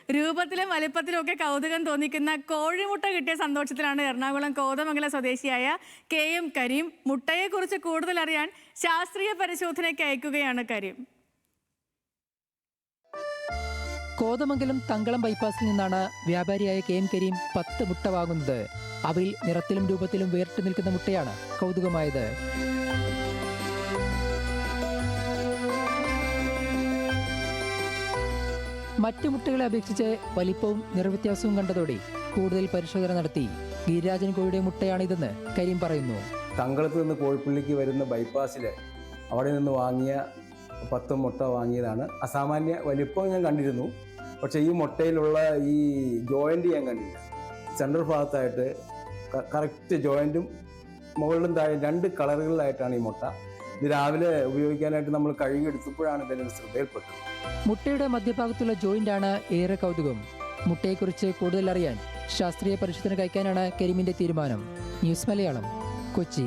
രൂപത്തിലും വലിപ്പത്തിലും ഒക്കെ കൗതുകം തോന്നിക്കുന്ന കോഴിമുട്ട കിട്ടിയ സന്തോഷത്തിലാണ് എറണാകുളം കോതമംഗലം സ്വദേശിയായ KM കരീം. മുട്ടയെക്കുറിച്ച് കൂടുതൽ അറിയാൻ ശാസ്ത്രീയ പരിശോധനയ്ക്ക് അയക്കുകയാണ് കരീം. കോതമംഗലം തങ്കളം ബൈപ്പാസിൽ നിന്നാണ് വ്യാപാരിയായ KM കരീം 10 മുട്ട വാങ്ങുന്നത്. അവയിൽ നിറത്തിലും രൂപത്തിലും വേറിട്ട് നിൽക്കുന്ന മുട്ടയാണ് കൗതുകമായത്. മറ്റു മുട്ടകളെ അപേക്ഷിച്ച് വലിപ്പവും നിറവ്യത്യാസവും കണ്ടതോടെ കൂടുതൽ പരിശോധന നടത്തി. ഗിരിരാജൻ കോഴിയുടെ മുട്ടയാണിതെന്ന് കരീം പറയുന്നു. തങ്കളത്ത് നിന്ന് കോഴിപ്പള്ളിക്ക് വരുന്ന ബൈപ്പാസിൽ അവിടെ നിന്ന് വാങ്ങിയ 10 മുട്ട വാങ്ങിയതാണ്. അസാമാന്യ വലിപ്പം ഞാൻ കണ്ടിരുന്നു, പക്ഷേ ഈ മുട്ടയിലുള്ള ഈ ജോയിൻ്റ് ഞാൻ കണ്ടില്ല. സെൻട്രൽ ഭാഗത്തായിട്ട് കറക്റ്റ് ജോയിൻറ്റും മുകളിലും താഴെ 2 കളറുകളിലായിട്ടാണ് ഈ മുട്ട. ഇത് രാവിലെ ഉപയോഗിക്കാനായിട്ട് നമ്മൾ കഴുകിയെടുത്തപ്പോഴാണ് ഇതിന് ശ്രദ്ധയിൽപ്പെട്ടത്. മുട്ടയുടെ മധ്യഭാഗത്തുള്ള ജോയിൻ്റാണ് ഏറെ കൗതുകം. മുട്ടയെക്കുറിച്ച് കൂടുതൽ അറിയാൻ ശാസ്ത്രീയ പരിശോധന കഴിക്കാനാണ് കരീമിന്റെ തീരുമാനം. ന്യൂസ് മലയാളം, കൊച്ചി.